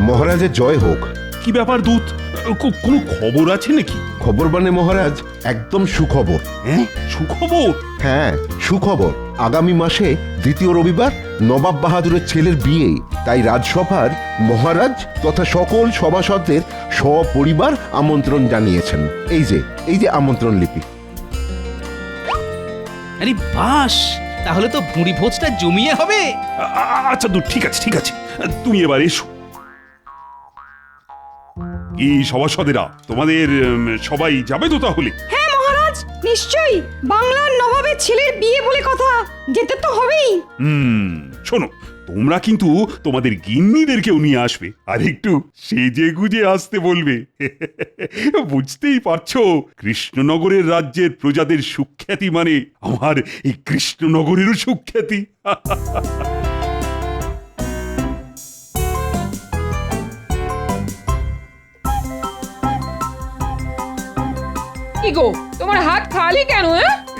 মহারাজের জয় হোক। কি ব্যাপার দূত, কোনো খবর আছে নাকি? খবর মানে মহারাজ, একদম সুখবর। হ্যাঁ, সুখবর? হ্যাঁ, সুখবর। আগামী মাসে দ্বিতীয় রবিবার নবাব বাহাদুরের ছেলের বিয়ে, তাই রাজসভার মহারাজ তথা সকল সভাসদদের সপরিবার আমন্ত্রণ জানিয়েছেন। এই যে আমন্ত্রণ লিপি। আরে বাস, তাহলে তো ভুঁড়ি ভোজটা জমিয়ে হবে। আচ্ছা দূত, ঠিক আছে ঠিক আছে, তুমি এবার এসো। কি সভাসদেরা, তোমাদের সবাই যাবে তো তাহলে? হ্যাঁ মহারাজ, নিশ্চয়ই। বাংলার নবাবের ছেলের বিয়ে বলে কথা, যেতে তো হবেই। শোনো, তোমরা কিন্তু তোমাদের গিন্নিদেরকেও নিয়ে আসবে, আর একটু সেজে গুজে আসতে বলবে। বুঝতেই পারছো, কৃষ্ণনগরের রাজ্যের প্রজাদের সুখ্যাতি মানে আমার এই কৃষ্ণনগরেরও সুখ্যাতি। কি গো, তোমার হাত খালি কেন?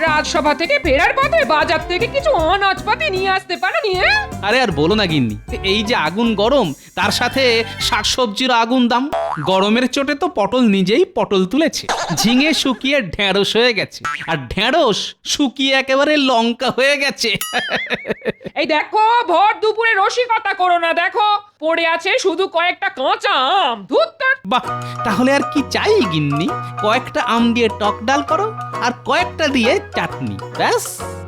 রাজসভা থেকে ফেরার পথে বাজার থেকে কিছু অনাজপাতি নিয়ে আসতে পারোনি? আরে আর বলো না গিন্নি, এই যে আগুন গরম, তার সাথে শাকসবজির আগুন দাম। গরমের চোটে তো পটল নিজেই পটল তুলেছে, ঝিঙে শুকিয়ে ঢেঁড়স হয়ে গেছে, আর ঢেঁড়স শুকিয়ে একেবারে লঙ্কা হয়ে গেছে। এই দেখো, ভর দুপুরে রসিকতা করো না। দেখো, পড়ে আছে শুধু কয়েকটা কাঁচা আম। ধুর তোর। বাহ, তাহলে আর কি চাই গিন্নি? কয়েকটা আম দিয়ে টক ডাল করো, আর কয়েকটা দিয়ে চাটনি, ব্যাস।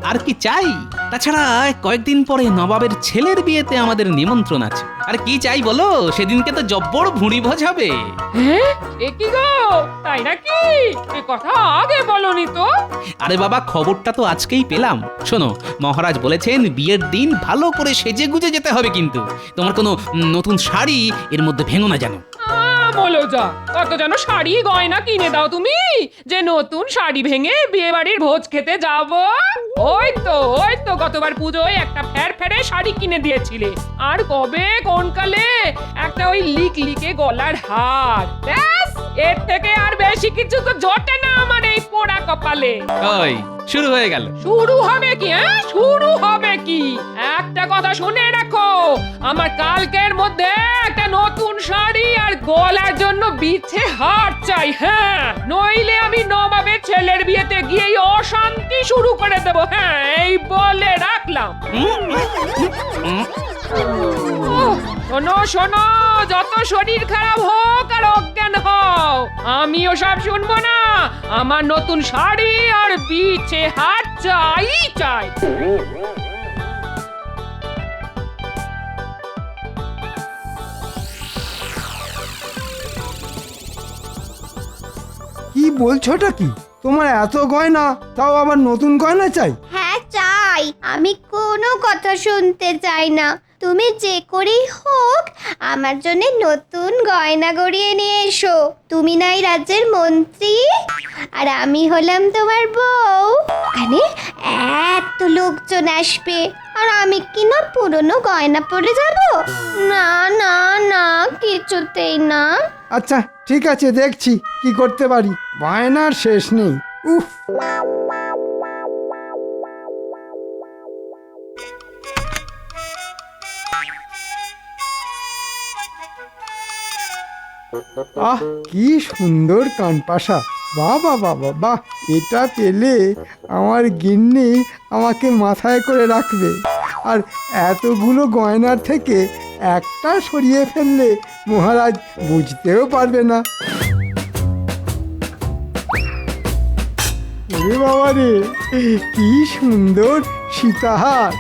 আর কি চাই? তাছাড়া কয়েকদিন পরে নবাবের ছেলের বিয়েতে আমাদের নিমন্ত্রণ আছে। আর কি চাই বলো? সেদিনকে তো জব্বর ভুঁড়ি ভোজ হবে। হ্যাঁ, এ কি গো, তাই নাকি? এ কথা আগে বলনি তো। আরে বাবা, খবরটা তো আজকেই পেলাম। শোনো, মহারাজ বলেছেন বিয়ের দিন ভালো করে সেজে গুজে যেতে হবে, কিন্তু তোমার কোনো নতুন শাড়ি এর মধ্যে ভেঙো না জানো। বলো যা, কত যেন শাড়ি গয়না কিনে দাও তুমি, যে নতুন শাড়ি ভেঙে বিয়ে বাড়ির ভোজ খেতে যাব। ওই তো গতবার পুজোয় একটা ফেরফেরে শাড়ি কিনে দিয়েছিলে, আর কবে কোন কালে একটা ওই লিকে গলার হার। ব্যাস, এর থেকে আর বেশি কিছু তো জোটে না আমার এই পোড়া কপালে। ওই শুরু হয়ে গেল। শুরু হবে কি? শুরু হবে কি? একটা কথা শুনে রাখো, আমার কালকের মধ্যে একটা নতুন শাড়ি আর গলার জন্য বিছে হার চাই। হ্যাঁ, নইলে আমি নবাবের ছেলের বিয়েতে গিয়েই অশান্তি শুরু করে দেব। হ্যাঁ, এই বলে রাখলাম। শোনো শোনো, যত শরীর খারাপ হোক আর অজ্ঞান হও, আমিও সব শুনবো না। আমার নতুন শাড়ি আর বিছে হার চাই চাই। কি বলছোটা কি? তোমার এত গয়না, তাও আবার নতুন গয়না চাই? হ্যাঁ চাই, আমি কোনো কথা শুনতে চাই না। তুমি যে করেই হোক আমার জন্য নতুন গয়না গড়িয়ে নিয়ে এসো। তুমি নাই রাজ্যের মন্ত্রী, আর আমি হলাম তোমার বউ। ওখানে এত লোকজন আসবে, আর আমি কি না পুরনো গয়না পরে যাব? না না না, কিছুতেই না। আচ্ছা ঠিক আছে, দেখছি কি করতে পারি। বায়নার শেষ নেই। উফ, আহ কি সুন্দর কানপাশা! বাহ বাহ বাহ বাহ বাহ! এটা পেলে আমার গিন্নি আমাকে মাথায় করে রাখবে। আর এতগুলো গয়নার থেকে একটা সরিয়ে ফেললে মহারাজ বুঝতেও পারবে না। ওরে বাবা রে, কি সুন্দর সীতাহার!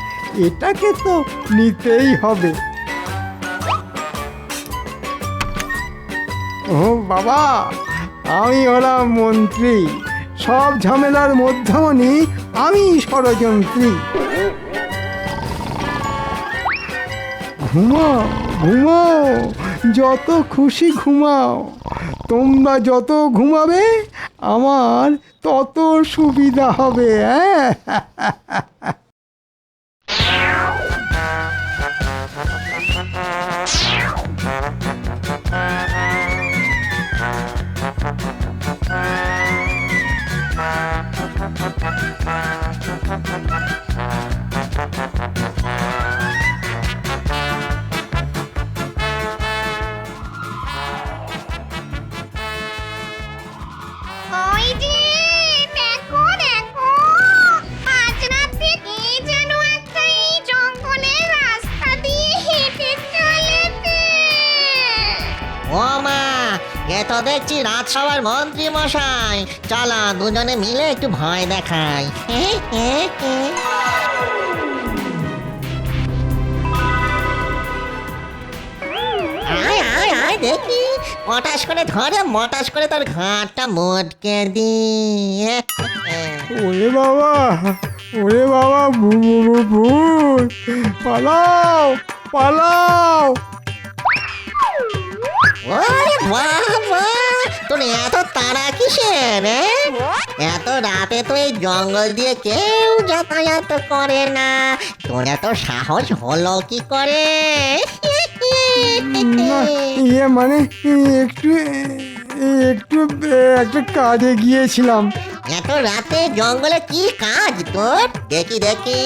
এটাকে তো নিতেই হবে। ও বাবা, আমি হলাম মন্ত্রী, সব ঝামেলার মধ্যমণি আমি ষড়যন্ত্রী। ঘুমাও ঘুমাও, যত খুশি ঘুমাও। তোমরা যত ঘুমাবে আমার তত সুবিধা হবে। হ্যাঁ, তো দেখছি রাজসভার মন্ত্রী মশাই, চলো দুজনে মিলে একটু ভয় দেখাই। আয় আয় আয় দেখি, মটাস করে ধরে মটাস করে তোর ঘাটটা মোটকে দি। ওরে বাবা, ওরে বাবা, ভূত, পালাও পালাও। ওরে বাবা, তোর এত তাড়া কিসের? এত রাতে তো এই জঙ্গল দিয়ে কেউ যাতায়াত করে না, তোর এত সাহস হলো কি করে? না, ইয়ে মানে একটু একটু একটা কাজে গিয়েছিলাম। এত রাতে জঙ্গলে কি কাজ তোর? দেখি দেখি,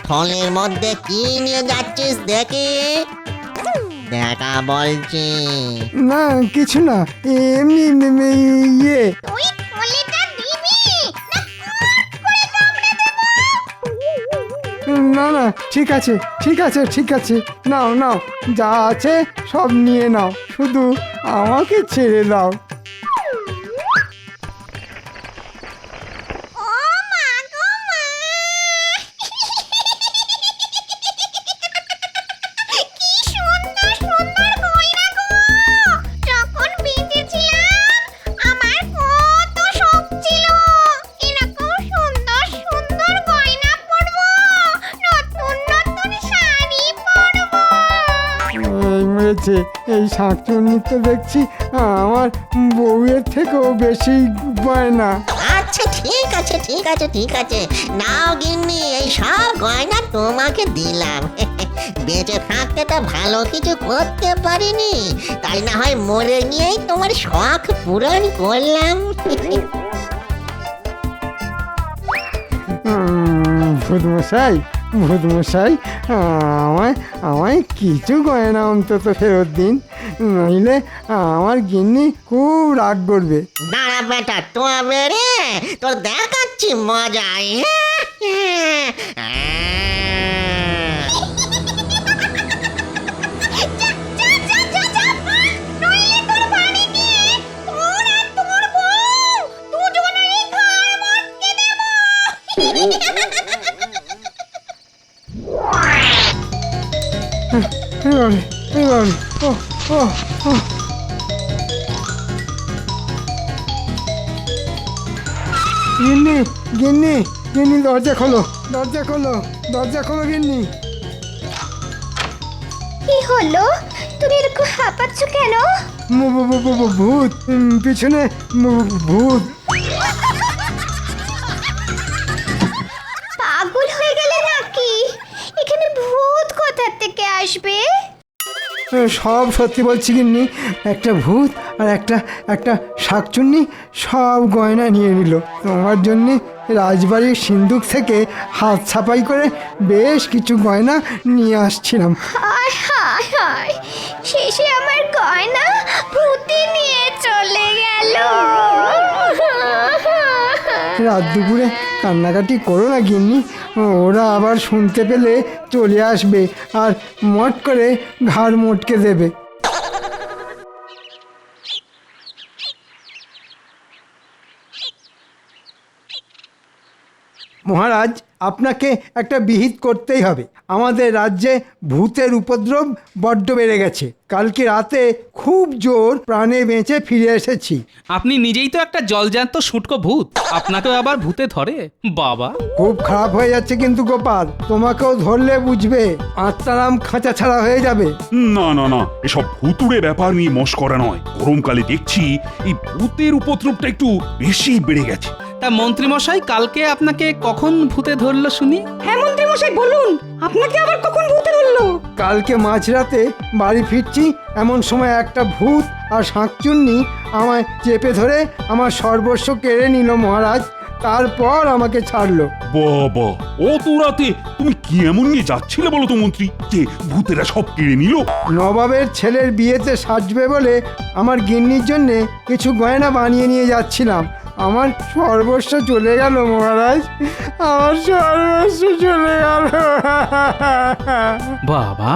থলের মধ্যে কি নিয়ে যাচ্ছিস দেখি, দেখা বলছি। না কিছু না, এমনি ইয়ে। তুই থলেটা দিবি না না, ঠিক আছে ঠিক আছে ঠিক আছে, নাও নাও, যা আছে সব নিয়ে নাও, শুধু আমাকে ছেড়ে দাও। ও মা গো মা, কি সুন্দর সুন্দর গয়না গো। যখন বেঁচে ছিলাম আমার কত শখ ছিল এরকম সুন্দর সুন্দর গয়না পরবো, নতুন নতুন শাড়ি পরবো। এই মেরেছে, এই শাঁকচুন্নি তো দেখছি আমার বউয়ের থেকেও বেশি গয়না। আচ্ছা ঠিক আছে ঠিক আছে ঠিক আছে, নাও গিন্নি, এই সব গয়না তোমাকে দিলাম। বেঁচে থাকতে তো ভালো কিছু করতে পারিনি, তাই না হয় মরে গিয়েই তোমার শখ পূরণ করলাম। ভূতমশাই, ভূতমশাই, আমায় আমায় কিছু গয়না অন্তত ফেরত দিন, নইলে আমার গিন্নি খুব রাগ করবে। দাঁড়া বেটা, তবে রে তোর দেখাচ্ছি মজাই। এবারে এবারে, ও ও ও, গিন্নি গিন্নি গিন্নি, দরজা খোলো দরজা খোলো দরজা খোলো গিন্নি। কি হলো, তুমি এরকম হাঁপাচ্ছ কেন? ভূত, পিছনে ভূত। পাগল হয়ে গেলে নাকি? এখানে ভূত কোথা থেকে আসবে? সব সত্যি বলছি গিন্নি, একটা ভূত আর একটা শাকচুন্নি সব গয়না নিয়ে নিল। তোমার জন্যে রাজবাড়ির সিন্দুক থেকে হাত ছাপাই করে বেশ কিছু গয়না নিয়ে আসছিলাম। হায় হায় হায়, শেষে আমার গয়না ভূতে নিয়ে চলে গেল। রাত দুপুরে কান্নাকাটি করো না গিন্নি, ওরা আবার শুনতে পেলে চলে আসবে আর মট করে ঘাড় মোটকে দেবে। মহারাজ, আপনাকে একটা বিহিত করতেই হবে। আমাদের রাজ্যে ভূতের উপদ্রব বড্ড বেড়ে গেছে। কালকে রাতে খুব জোর প্রাণে বেঁচে ফিরে এসেছি। আপনি নিজেই তো একটা জলজ্যান্ত শুটকো ভূত, আপনাকেও আবার ভূতে ধরে? বাবা, খুব খারাপ হয়ে যাচ্ছে কিন্তু গোপাল, তোমাকেও ধরলে বুঝবে, আত্মারাম খাঁচা ছাড়া হয়ে যাবে। না না না, এসব ভুতুড়ে ব্যাপার নিয়ে মস্করা নয়। গরমকালে দেখছি এই ভূতের উপদ্রবটা একটু বেশি বেড়ে গেছে। তা মন্ত্রীমশাই, কালকে আপনাকে কখন ভূতে ধরলো শুনি? হ্যাঁ মন্ত্রী মশাই বলুন, আপনাকে আবার কখন ভূতে ধরলো? কালকে মাঝরাতে বাড়ি ফিরছি, এমন সময় একটা ভূত আর শাঁকচুন্নি আমায় চেপে ধরে আমার সর্বস্ব কেড়ে নিল মহারাজ। তারপর আমাকে ছাড়লো। বাবা, অত রাতে তুমি কি এমন নিয়ে যাচ্ছিলে বলো তো মন্ত্রী, যে ভূতেরা সব কেড়ে নিল? নবাবের ছেলের বিয়েতে সাজবে বলে আমার গিন্নির জন্যে কিছু গয়না বানিয়ে নিয়ে যাচ্ছিলাম। আমার সর্বস্ব চলে গেল মহারাজ, আমার সর্বস্ব চলে গেল। বাবা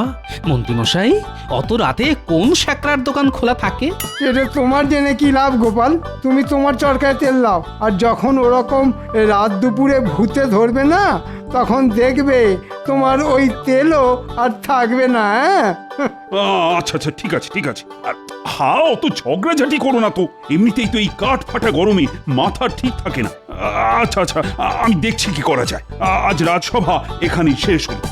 মন্ত্রীমশাই, অত রাতে কোন স্যাকরার দোকান খোলা থাকে? এটা তোমার জেনে কি লাভ গোপাল? তুমি তোমার চরকায় তেল দাও, আর যখন ওরকম রাত দুপুরে ভূতে ধরবে না, তখন দেখবে তোমার ওই তেলও আর থাকবে না। হ্যাঁ, আচ্ছা আচ্ছা, ঠিক আছে ঠিক আছে। আর অত ঝগড়াঝাটি করো না তো, এমনিতেই তো এই কাঠ ফাটা গরমে মাথা ঠিক থাকে না। আচ্ছা আচ্ছা, আমি দেখছি কি করা যায়। আজ রাজসভা এখানেই শেষ হলো।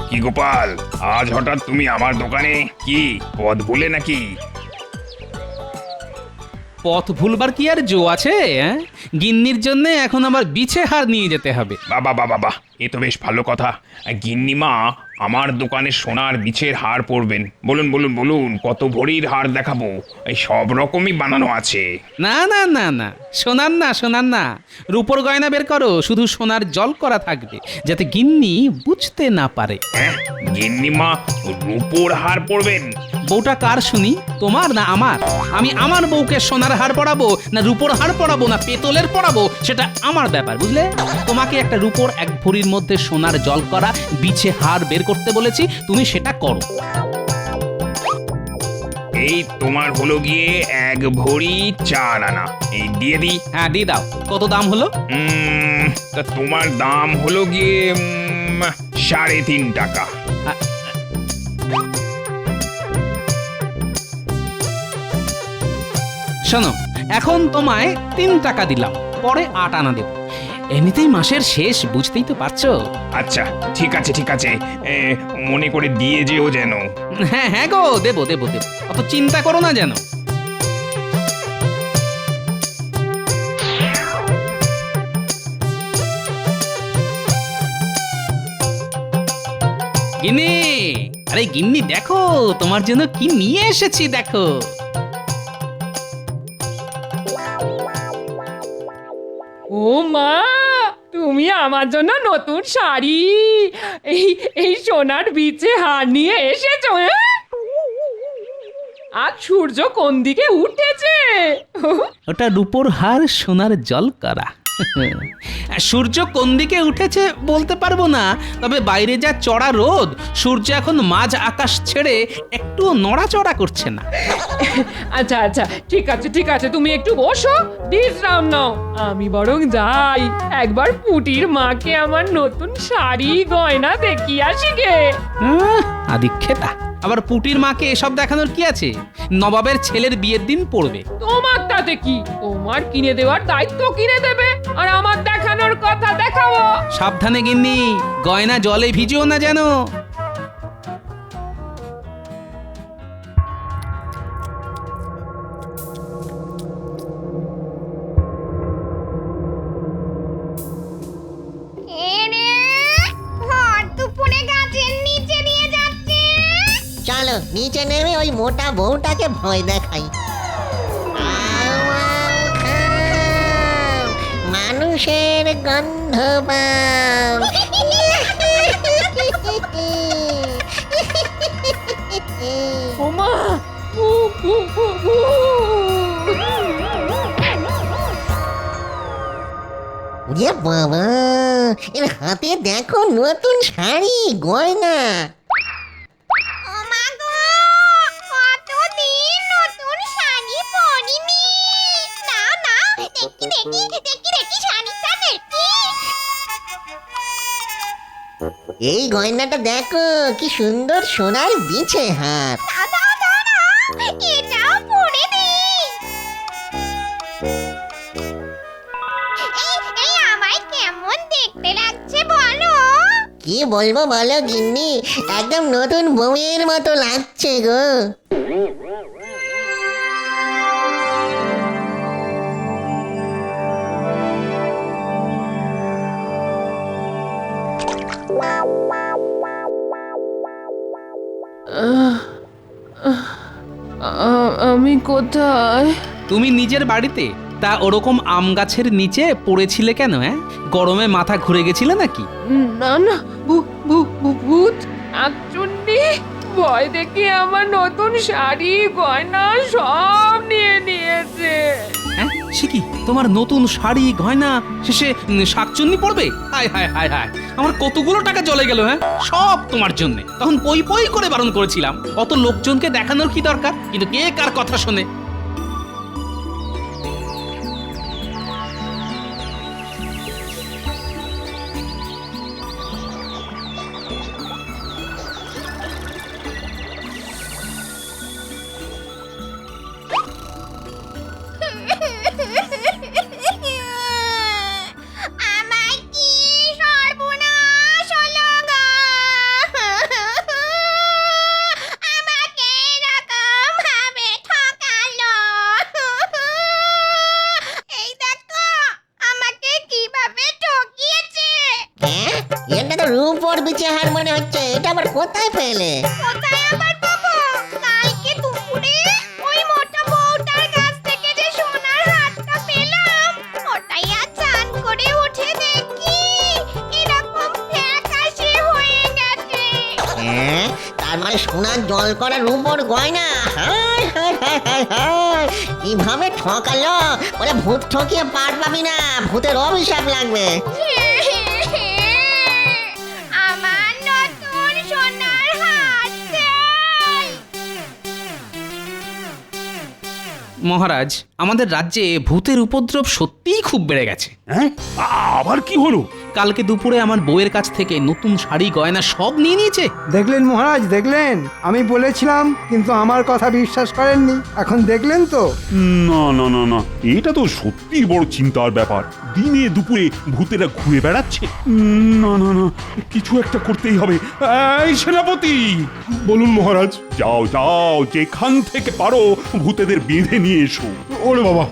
কি গোপাল, আজ হঠাৎ তুমি আমার দোকানে? কি পথ ভুলে নাকি? পথ ভুলবার কি আর জো আছে? গিন্নির জন্য এখন আবার বিছে হার নিয়ে যেতে হবে। বাবা বাবা বাবা, এ তো বেশ ভালো কথা। গিন্নিমা আমার দোকানে সোনার বিছের হার পরবেন। বলুন বলুন বলুন, কত ভরির হার দেখাবো? এই সব রকমই বানানো আছে। না না না না, সোনার না, সোনার না, রূপোর গয়না বের করো। শুধু সোনার জল করা থাকবে, যাতে গিন্নি বুঝতে না পারে। হ্যাঁ, গিন্নিমা রূপোর হার পরবেন? বউটা কার শুনি, তোমার না আমার? আমি আমার বউকে সোনার হার পরাবো না রূপোর হার পরাবো না পেতলের পরাবো, সেটা আমার ব্যাপার, বুঝলে? তোমাকে একটা রূপোর 1 ভরির মধ্যে সোনার জল করা বিছে হার বের করতে বলেছি, তুমি সেটা করো। এই তোমার হলো গিয়ে 1 ভরি 4 আনা। এই দিয়ে দিই? হ্যাঁ দিয়ে দাও। কত দাম হলো? তা তোমার দাম হলো গিয়ে 3.5 টাকা। শোনো, এখন তোমায় 3 টাকা দিলাম, পরে 8 আনা দেব। এমনিতেই মাসের শেষ, বুঝতেই তো পারছো। আচ্ছা ঠিক আছে ঠিক আছে, মনে করে দিয়ে যেও যেন। হ্যাঁ হ্যাঁ গো, দেবো দেবো দেবো, অত চিন্তা করো না যেন। গিন্নি, আরে গিন্নি দেখো, তোমার জন্য কি নিয়ে এসেছি দেখো। ও মা, তুমি আমার জন্য নতুন শাড়ি, এই এই সোনার বিছে হার নিয়ে এসেছো? আজ সূর্য কোন দিকে উঠেছে? ওটা রূপোর হার সোনার জল করা। সূর্য কোন দিকে উঠেছে বলতে পারবো না, তবে বাইরে যা চড়া রোদ, সূর্য এখন মাঝ আকাশ ছেড়ে একটু নড়াচড়া করছে না। আচ্ছা আচ্ছা, ঠিক আছে ঠিক আছে, তুমি একটু বসো, বিশ্রাম নাও। আমি বরং যাই, একবার পুটির মাকে আমার নতুন শাড়ি গয়না দেখিয়ে আসি গে। আদিক্ষেতা, আবার পুটির মাকে এসব দেখানোর কি আছে? নবাবের ছেলের বিয়ের দিন পড়বে। তোমার তাতে কি? তোমার কিনে দেওয়ার দায়িত্ব কিনে দেবে, আর আমার দেখানোর কথা দেখাবো। সাবধানে গিন্নি, গয়না জলে ভিজিও না যেন। চলো নিচে নেমে ওই মোটা বউটাকে ভয় দেখাই। মানুষের গন্ধ পাও। ওমা, ওরে বাবা, এর হাতে দেখো নতুন শাড়ি গয়না। এই গয়নাটা দেখো, কি সুন্দর সোনার বিছে হার। কি বলবো বলো গিন্নি, একদম নতুন বউয়ের মতো লাগছে গো। আমি কোথায়? তুমি নিজের বাড়িতে? তা ওরকম আম গাছের নিচে পড়েছিলে কেন? গরমে মাথা ঘুরে গেছিলে নাকি? না না, ভূত, শাকচুন্নি, ভয় দেখে আমার নতুন শাড়ি গয়না সব নিয়ে নিয়েছে। হ্যাঁ সে কি তোমার নতুন শাড়ি গয়না শেষে শাকচুন্নি পড়বে? হায় হায় হায় হায়, আমার কতগুলো টাকা চলে গেল। হ্যাঁ সব তোমার জন্য। তখন পই পই করে বারণ করেছিলাম, অত লোকজনকে দেখানোর কি দরকার, কিন্তু কে কার কথা শোনে। আমার কি সর্বনাশ হলো গো! আমাকে এরকম ভাবে ঠকালো। এই দেখো আমাকে কিভাবে ঠকিয়েছে। হ্যাঁ, এটা তো রূপোর বিচে হার মনে হচ্ছে। এটা আবার কোথায় পেলে? কোথায় আবার পাবো? কালকে দুপুরে ওই মোটা বউটার কাছ থেকে যে সোনার হারটা পেলাম, ওটাই আজ চান করে উঠে দেখি এরকম ফ্যাকাশে হয়ে গেছে। হ্যাঁ, তার মানে সোনার জল করা রূপোর গয়না। হায় হায় হায় হায় হায়, কিভাবে ঠকালো! বলে ভূত ঠকিয়ে পার পাবি না, ভূতের অভিশাপ লাগবে। আমার নতুন সোনার হার চাই। মহারাজ, আমাদের রাজ্যে ভূতের উপদ্রব সত্যিই খুব বেড়ে গেছে। হ্যাঁ আবার কি হলো? কালকে দুপুরে আমার বউয়ের কাছ থেকে নতুন শাড়ি গয়না সব নিয়ে নিয়েছে। দেখলেন মহারাজ, দেখলেন? আমি বলেছিলাম, কিন্তু আমার কথা বিশ্বাস করেননি। এখন দেখলেন তো? না না না না, এটা তো সত্যি বড় চিন্তার ব্যাপার। দিনে দুপুরে ভূতেরা ঘুরে বেড়াচ্ছে। না না না, কিছু একটা করতেই হবে। এই সেনাপতি, বলুন মহারাজ। যাও যাও, যেখান থেকে পারো ভূতেদের বেঁধে নিয়ে এসো। ওরে বাবা,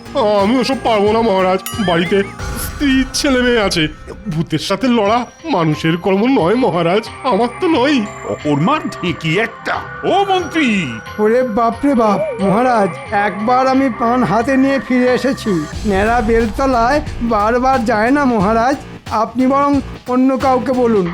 আমি ওসব পারবো না মহারাজ। বাড়িতে স্ত্রী ছেলে মেয়ে আছে। ভূতের সাথে লড়া মানুষের কর্ম নয় মহারাজ, আমার তো নয়। অকর্মার ঢেকি একটা। ও মন্ত্রী, ওরে বাপরে বাপ! মহারাজ, একবার আমি পান হাতে নিয়ে ফিরে এসেছি। ন্যাড়া বেলতলায় বারবার যায় না মহারাজ। আপনি বরং অন্য কাউকে বলুন।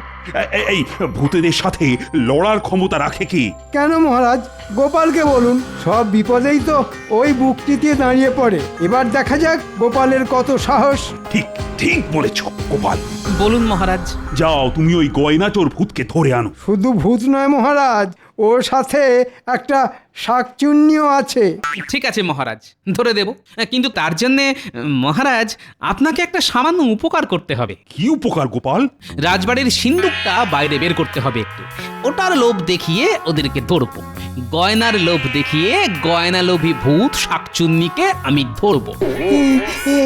এই ভূতেদের সাথে লড়ার ক্ষমতা রাখে কে? কেন মহারাজ, গোপালকে বলুন। সব বিপদেই তো ওই বুকটিতে দাঁড়িয়ে পড়ে। এবার দেখা যাক গোপালের কত সাহস। ঠিক ঠিক বলেছ গোপাল। বলুন মহারাজ। যাও, তুমি ওই গয়না চোর ভূতকে ধরে আনো। শুধু ভূত নয় মহারাজ, ওর সাথে একটা শাকচুন্নিও আছে। ঠিক আছে মহারাজ, ধরে দেব। কিন্তু তার জন্যে মহারাজ আপনাকে একটা সামান্য উপকার করতে হবে। কি উপকার গোপাল? রাজবাড়ির সিন্দুকটা বাইরে বের করতে হবে একটু। ওটার লোভ দেখিয়ে ওদেরকে ধরবো। গয়নার লোভ দেখিয়ে গয়না লোভী ভূত শাকচুন্নিকে আমি ধরবো।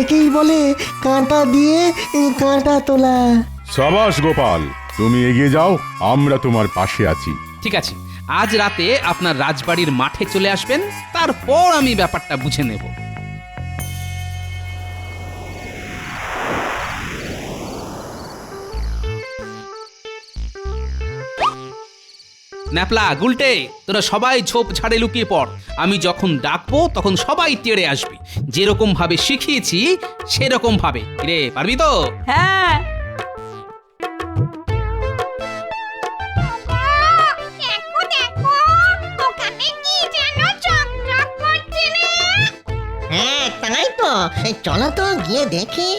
একেই বলে কাঁটা দিয়ে কাঁটা তোলা। সাবাস গোপাল, তুমি এগিয়ে যাও, আমরা তোমার পাশে আছি। ঠিক আছে, আজ রাতে আপনার রাজবাড়ির মাঠে চলে আসবেন, তারপর আমি ব্যাপারটা বুঝে নেব। ন্যাপলা, গুলটে, তোরা সবাই ঝোপ ঝাড়ে লুকিয়ে পড়। আমি যখন ডাকবো তখন সবাই তেড়ে আসবি। যেরকম ভাবে শিখিয়েছি সেরকম ভাবে। রে, পারবি তো? হ্যাঁ। দেখো দেখো, ওখানে কি যেন চকচক করছে রে। হ্যাঁ, তাই তো। চলো তো গিয়ে দেখি।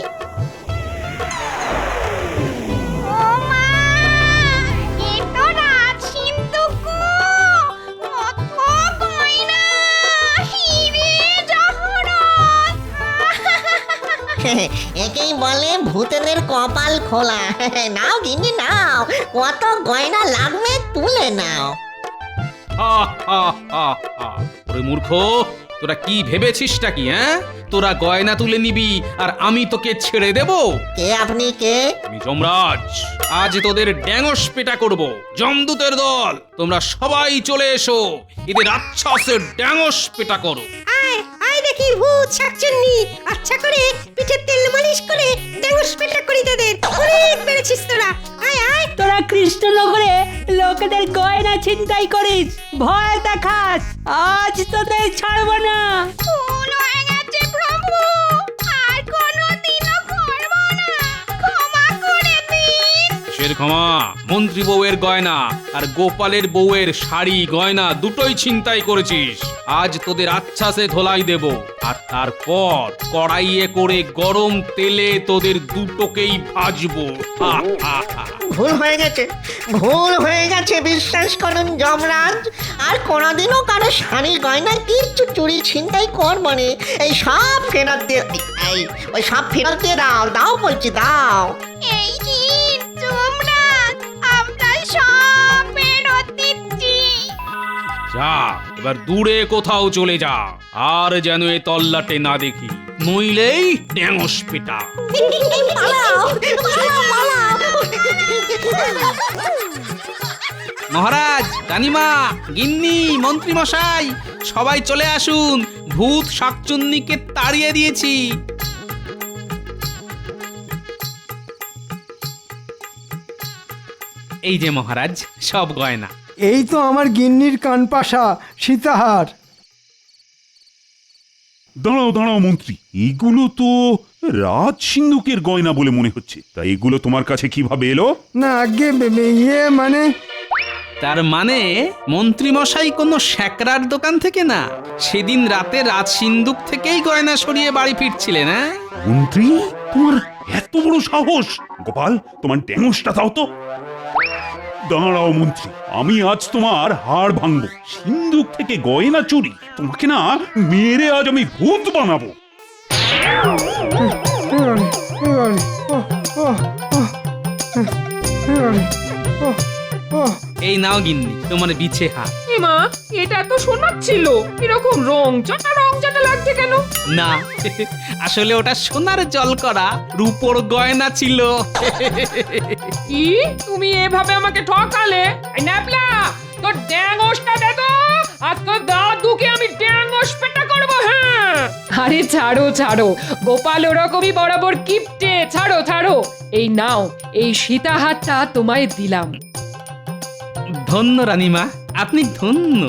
ও মা, এ তো রাজ সিন্ধুক। কত গয়না, হিরে জহরত। একেই বলে ভূতেদের কপাল খোলা। নাও গিন্নি নাও, কত গয়না লাগবে তুলে নাও। হা, হা, হা, হা। ওরে মূর্খ, তোরা কি ভেবেছিসটা কি? হ্যাঁ, তোরা গয়না তুলে নিবি আর আমি তোকে ছেড়ে দেব? কে আপনি কে? আমি যমরাজ। আজ তোদের ড্যাঙস পেটা করব। যমদূতের দল, তোমরা সবাই চলে এসো, এদের রাক্ষসের ড্যাঙস পেটা করো। আয় আয় দেখি ভূত শাকচুন্নি, আচ্ছা করে পিঠে তেল মালিশ করে ড্যাঙস পেটা করি তাদের। অনেক বেড়েছিস তোরা। আয় আয়। তোরা কৃষ্ণনগরে লোকেদের গয়না ছিনতাই করিস, ভয় দেখাস। আজ তোদের ছাড়বো না। ভুল হয়ে গেছে প্রভু, আর কোনোদিনও করবো না। ক্ষমা করে দিন। কিসের ক্ষমা? মন্ত্রী বউয়ের গয়না আর গোপালের বউয়ের শাড়ি গয়না দুটোই ছিনতাই করেছিস। আজ তোদের আচ্ছাসে ধোলাই দেব, আর তারপর কড়াইয়ে করে গরম তেলে তোদের দুটোকেই ভাজবো। হা, হা, হা। ভুল হয়ে গেছে, ভুল হয়ে গেছে, বিশ্বাস করুন যমরাজ। আর কোনোদিনও কারো শাড়ি গয়না কিচ্ছু চুরি ছিনতাই করবো নি। এই সব ফেরত দিয়ে ওই সব ফেরত দিয়ে দাও, দাও বলছি দাও। এই নিন যমরাজ, আমরা সব ফেরত দিচ্ছি। যা, এবার দূরে কোথাও চলে যা, আর যেন এ তল্লাটে না দেখি, নইলেই ড্যাঙস পেটা। পালাও, পালাও, পালাও। মহারাজ, রানীমা, গিন্নি, মন্ত্রী মশাই, সবাই চলে আসুন, ভূত শাকচুন্নিকে তাড়িয়ে দিয়েছি। এই যে মহারাজ, সব গয়না। এই তো আমার গিন্নির কানপাশা সীতাহার। দাঁড়াও দাঁড়াও মন্ত্রী, এগুলো তো রাজ সিন্ধুকের গয়না বলে মনে হচ্ছে, তা এগুলো তোমার কাছে কিভাবে এলো? না আগে ইয়ে মানে তার মানে মন্ত্রী মশাই কোনো শ্যাকরার দোকান থেকে না, সেদিন রাতে রাজ সিন্ধুক থেকেই গয়না সরিয়ে বাড়ি ফিরছিলেন। হ্যাঁ মন্ত্রী, তোমার এত বড় সাহস! গোপাল, তোমার ড্যাঙসটা দাও তো। দাঁড়াও মন্ত্রী, আমি আজ তোমার হাড় ভাঙবো। সিন্ধুক থেকে গয়না চুরি, তোমাকে না মেরে আজ আমি ভূত বানাবো। এই নাও গিন্নি তোমার বিছে হাত। এমা, এটা তো সোনার ছিল, এরকম রং চাটা লাগছে কেন? না, আসলে ওটা সোনার জল করা রূপোর গয়না ছিল। কি, তুমি এভাবে আমাকে ঠকালে? এই ন্যাপলা, তোর ড্যাঙসটা দে তো, আর তোর দাদুকে আমি ড্যাঙস পেটা করবো। হ্যাঁ, আরে ছাড়ো ছাড়ো, গোপাল ওরকমই বরাবর কিপটে। ছাড়ো ছাড়ো, এই নাও, এই সীতাহারটা তোমায় দিলাম। ধন্য রানীমা, আপনি ধন্য।